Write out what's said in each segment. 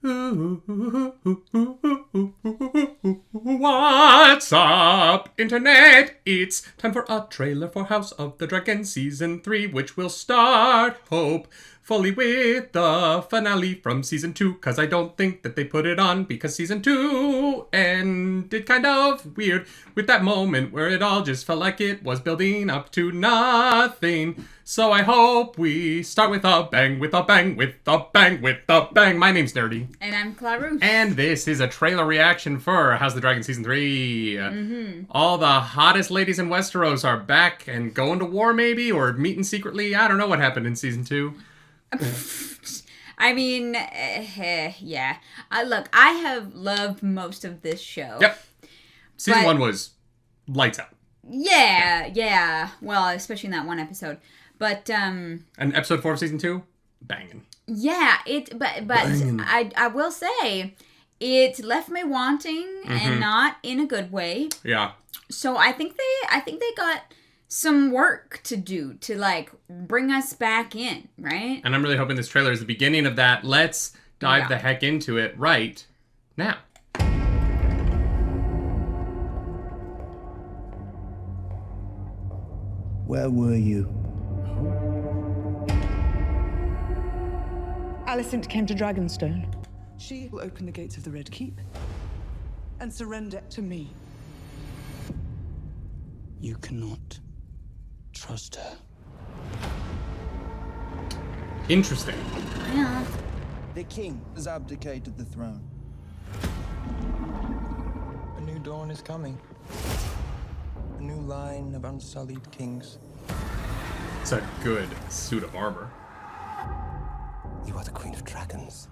What's up, Internet? It's time for a trailer for House of the Dragon Season 3, which will start, hopefully, with the finale from Season 2, because I don't think that they put it on because Season 2 ended kind of weird with that moment where it all just felt like it was building up to nothing. So I hope we start with a bang, with a bang, with a bang, with a bang. My name's Nerdy. And I'm Clarouche. And this is a trailer reaction for House of the Dragon Season 3. All the hottest ladies in Westeros are back and going to war, maybe, or meeting secretly. I don't know what happened in Season 2. I mean, yeah. Look, I have loved most of this show. Yep. Season 1 was lights out. Yeah. Well, especially in that one episode. But, And episode 4 of Season 2? Banging. Yeah, but Banging. I will say, it left me wanting and not in a good way. Yeah. So I think they got some work to do to, like, bring us back in, right? And I'm really hoping this trailer is the beginning of that. Let's dive the heck into it right now. Where were you? Alicent came to Dragonstone. She will open the gates of the Red Keep and surrender to me. You cannot trust her. Interesting. Yeah. The king has abdicated the throne. A new dawn is coming. A new line of unsullied kings. It's a good suit of armor. You are the Queen of Dragons.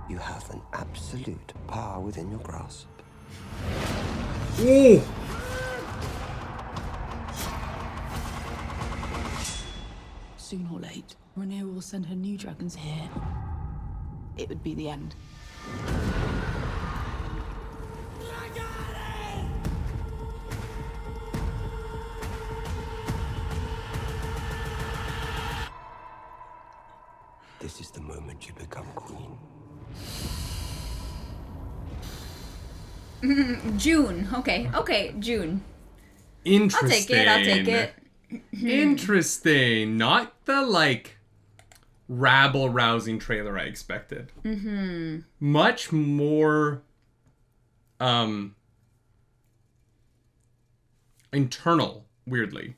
You have an absolute power within your grasp. Ooh. Soon or late, Rhaenyra will send her new dragons here. It would be the end. This is the moment you become queen. June. Okay, June. Interesting. I'll take it. Interesting. Not the, like, rabble-rousing trailer I expected. Much more, internal, weirdly.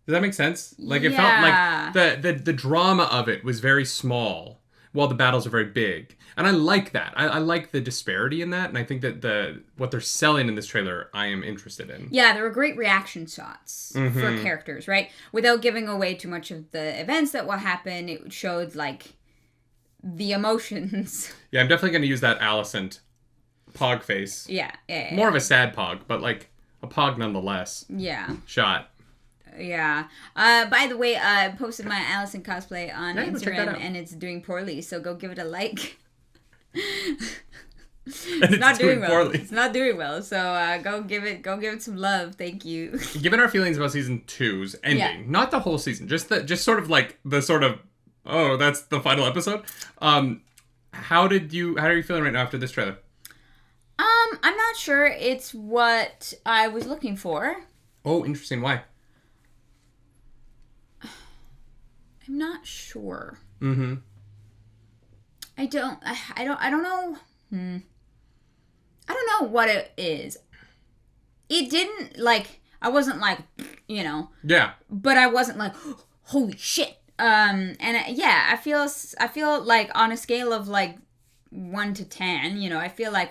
Does that make sense? Like, it felt like the drama of it was very small, while the battles are very big. And I like that. I like the disparity in that, and I think that what they're selling in this trailer, I am interested in. Yeah, there were great reaction shots for characters, right? Without giving away too much of the events that will happen, it showed, like, the emotions. Yeah, I'm definitely going to use that Alicent pog face. Yeah. More of a sad pog, but, like, a pog nonetheless. Yeah. Shot. Yeah. By the way, I posted my Alicent cosplay on Yeah, go check that Instagram, out. and it's doing poorly, so go give it a like. It's not doing well. poorly. It's not doing well. So go give it some love. Thank you. Given our feelings about season 2's ending, not the whole season, just sort of like the sort of, oh, that's the final episode. How are you feeling right now after this trailer? I'm not sure it's what I was looking for. Oh, interesting. Why? I'm not sure. Mm-hmm. I don't know. I don't know what it is. It didn't, like, I wasn't like, you know. Yeah. But I wasn't like, holy shit. I feel like on a scale of like 1 to 10, you know, I feel like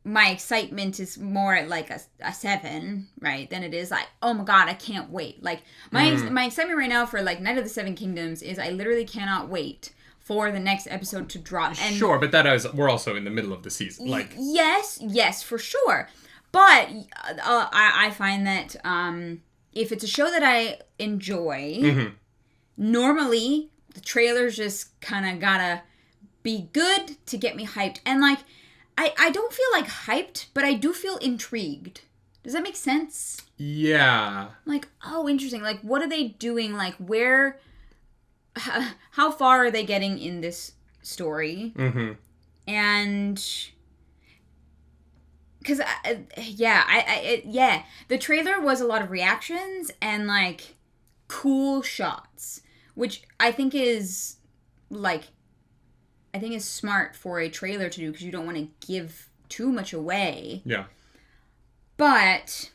my excitement is more at like a 7, right? Than it is like, oh my god, I can't wait. Like my excitement right now for like Night of the Seven Kingdoms is I literally cannot wait for the next episode to drop. And sure, but we're also in the middle of the season. Like yes, for sure. But I find that if it's a show that I enjoy, normally the trailers just kind of gotta be good to get me hyped. And like, I don't feel like hyped, but I do feel intrigued. Does that make sense? Yeah. Like, oh, interesting. Like, what are they doing? Like, where... how far are they getting in this story? Mm-hmm. And because the trailer was a lot of reactions and like cool shots, which I think is smart for a trailer to do because you don't want to give too much away. Yeah. But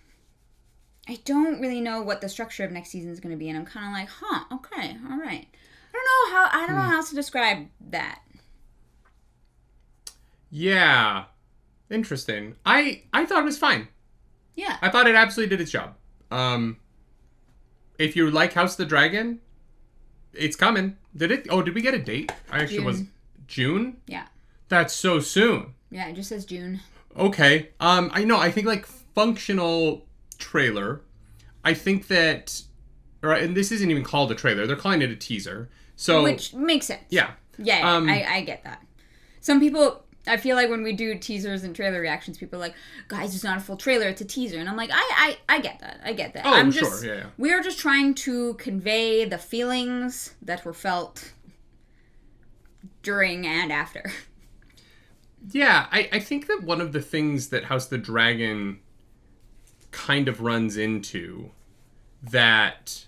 I don't really know what the structure of next season is going to be, and I'm kind of like, okay, all right. I don't know how else to describe that. Yeah. Interesting. I thought it was fine. Yeah. I thought it absolutely did its job. If you like House of the Dragon, it's coming. Did we get a date? June? Yeah. That's so soon. Yeah, it just says June. Okay. I know. I think like functional trailer. I think that, and this isn't even called a trailer. They're calling it a teaser. So which makes sense. Yeah. Yeah. I get that. Some people. I feel like when we do teasers and trailer reactions, people are like, guys, it's not a full trailer, it's a teaser. And I'm like, I get that. I get that. Oh, sure. Yeah. We are just trying to convey the feelings that were felt during and after. Yeah, I think that one of the things that House of the Dragon kind of runs into that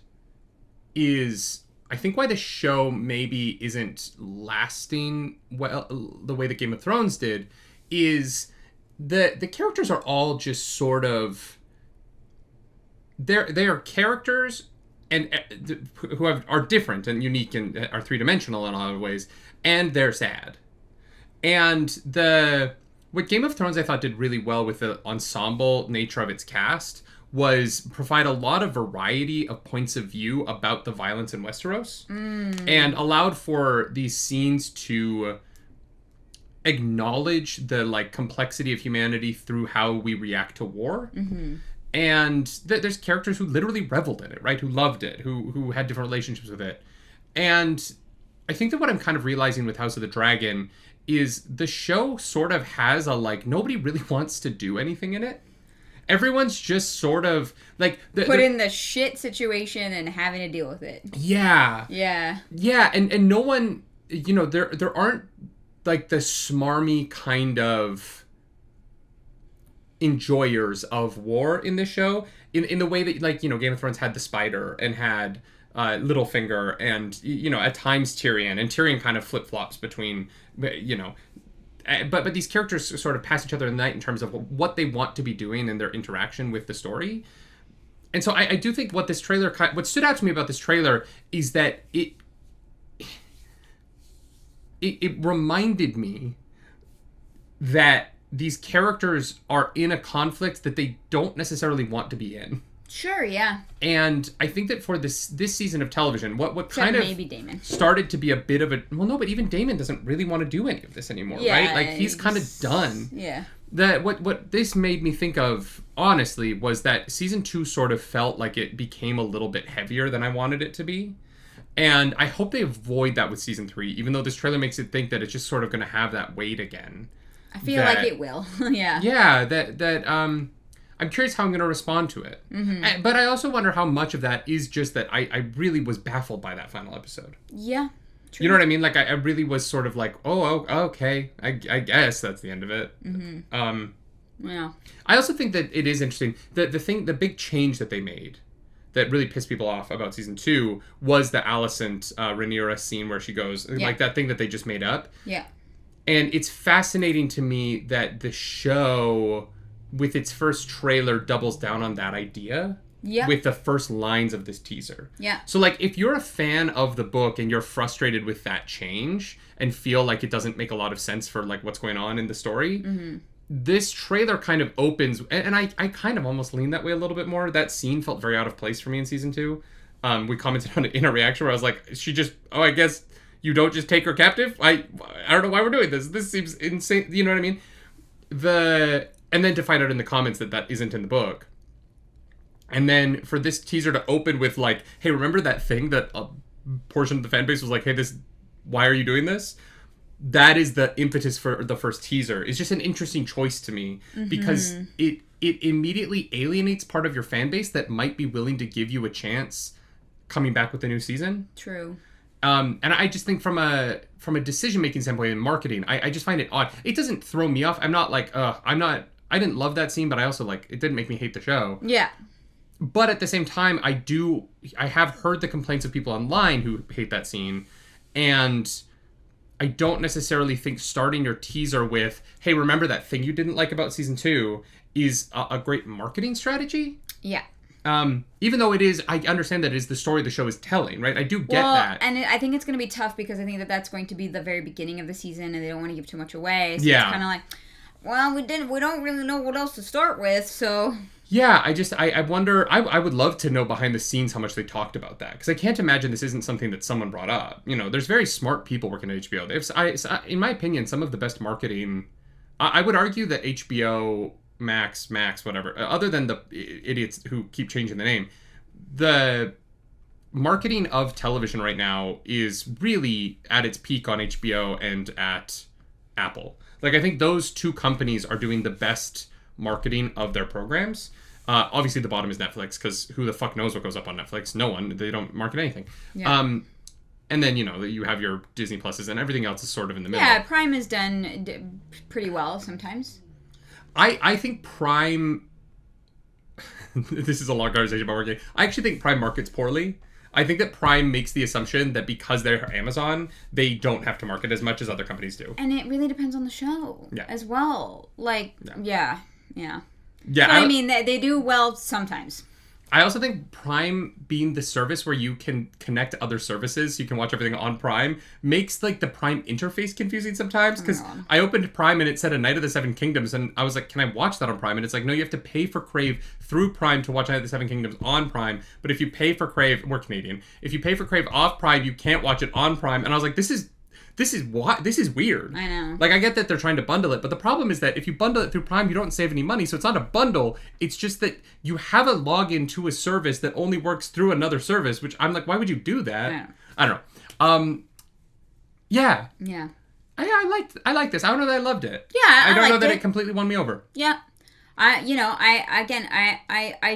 is, I think, why the show maybe isn't lasting well the way that Game of Thrones did, is the characters are all just sort of, they are characters and who are different and unique and are three-dimensional in a lot of ways, and they're sad. And what Game of Thrones I thought did really well with the ensemble nature of its cast was provide a lot of variety of points of view about the violence in Westeros, and allowed for these scenes to acknowledge the like complexity of humanity through how we react to war. Mm-hmm. And there's characters who literally reveled in it, right? Who loved it, who had different relationships with it. And I think that what I'm kind of realizing with House of the Dragon is the show sort of has a like, nobody really wants to do anything in it. Everyone's just sort of like put in the shit situation and having to deal with it. Yeah. Yeah. Yeah, and no one, there aren't like the smarmy kind of enjoyers of war in this show in the way that like, Game of Thrones had the Spider and had Littlefinger and at times Tyrion, and Tyrion kind of flip-flops between but these characters sort of pass each other in the night in terms of what they want to be doing and their interaction with the story. And so I do think what stood out to me about this trailer is that it reminded me that these characters are in a conflict that they don't necessarily want to be in. Sure, yeah. And I think that for this season of television, what Except kind of maybe Daemon started to be a bit of a... Well, no, but even Daemon doesn't really want to do any of this anymore, right? Like, he's kind of done. Yeah. What this made me think of, honestly, was that season 2 sort of felt like it became a little bit heavier than I wanted it to be. And I hope they avoid that with season 3, even though this trailer makes it think that it's just sort of going to have that weight again. I feel like it will. Yeah. Yeah, I'm curious how I'm going to respond to it. Mm-hmm. But I also wonder how much of that is just that I really was baffled by that final episode. Yeah. True. You know what I mean? Like, I really was sort of like, oh okay. I guess that's the end of it. Mm-hmm. Yeah. I also think that it is interesting. The big change that they made that really pissed people off about season 2 was the Alicent Rhaenyra scene where she goes, like that thing that they just made up. Yeah. And it's fascinating to me that the show, with its first trailer, doubles down on that idea with the first lines of this teaser. Yeah. So, like, if you're a fan of the book and you're frustrated with that change and feel like it doesn't make a lot of sense for, like, what's going on in the story, this trailer kind of opens, and I kind of almost lean that way a little bit more. That scene felt very out of place for me in season 2. We commented on it in a reaction where I was like, I guess you don't just take her captive? I don't know why we're doing this. This seems insane. You know what I mean? And then to find out in the comments that isn't in the book. And then for this teaser to open with like, hey, remember that thing that a portion of the fan base was like, hey, why are you doing this? That is the impetus for the first teaser. It's just an interesting choice to me because it immediately alienates part of your fan base that might be willing to give you a chance coming back with the new season. True. And I just think from a decision making standpoint in marketing, I just find it odd. It doesn't throw me off. I'm not like I didn't love that scene, but I also like it didn't make me hate the show. Yeah. But at the same time, I have heard the complaints of people online who hate that scene, and I don't necessarily think starting your teaser with, hey, remember that thing you didn't like about season 2 is a great marketing strategy. Yeah. Even though I understand that it is the story the show is telling, right? I do get that. And I think it's going to be tough because I think that that's going to be the very beginning of the season and they don't want to give too much away. So yeah. It's kind of like, well, we don't really know what else to start with, so... Yeah, I wonder, I would love to know behind the scenes how much they talked about that. Because I can't imagine this isn't something that someone brought up. You know, there's very smart people working at HBO. In my opinion, some of the best marketing... I would argue that HBO... Max, whatever, other than the idiots who keep changing the name, the marketing of television right now is really at its peak on HBO and at Apple. Like, I think those two companies are doing the best marketing of their programs. Obviously, the bottom is Netflix, because who the fuck knows what goes up on Netflix? No one. They don't market anything. Yeah. And then, you know, you have your Disney Pluses, and everything else is sort of in the middle. Yeah, Prime is done pretty well sometimes. I think Prime... this is a long conversation about marketing. I actually think Prime markets poorly. I think that Prime makes the assumption that because they're Amazon, they don't have to market as much as other companies do. And it really depends on the show as well. Like, yeah. Yeah, So, I mean, they do well sometimes. I also think Prime being the service where you can connect to other services, so you can watch everything on Prime, makes like the Prime interface confusing sometimes. Because I opened Prime and it said A Night of the Seven Kingdoms, and I was like, can I watch that on Prime? And it's like, no, you have to pay for Crave through Prime to watch Night of the Seven Kingdoms on Prime. But if you pay for Crave, we're Canadian. If you pay for Crave off Prime, you can't watch it on Prime. And I was like, this is weird. I know. Like, I get that they're trying to bundle it, but the problem is that if you bundle it through Prime, you don't save any money, so it's not a bundle. It's just that you have a login to a service that only works through another service, which I'm like, why would you do that? I don't know. Yeah. Yeah. I like this. I don't know that I loved it. Yeah, I don't know that it it completely won me over. Yeah. I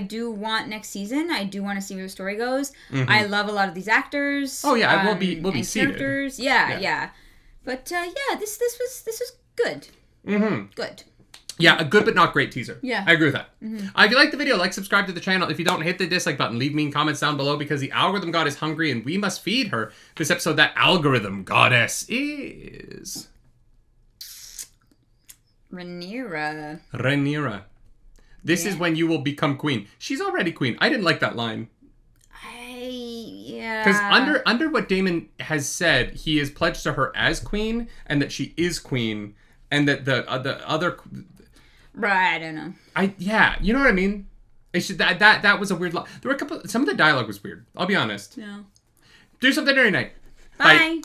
do want next season. I do want to see where the story goes. Mm-hmm. I love a lot of these actors. Oh yeah, we'll be seated. Characters. Yeah. But this was good. Mm-hmm. Good. Yeah, a good but not great teaser. Yeah. I agree with that. Mm-hmm. If you like the video, subscribe to the channel. If you don't, hit the dislike button. Leave mean comments down below because the algorithm god is hungry and we must feed her. This episode, that algorithm goddess is... Rhaenyra. This is when you will become queen. She's already queen. I didn't like that line. Because under what Damon has said, he is pledged to her as queen, and that she is queen, and that the other... Right, I don't know. You know what I mean? It's just, that was a weird line. There were some of the dialogue was weird. I'll be honest. Yeah. Do something every night. Bye.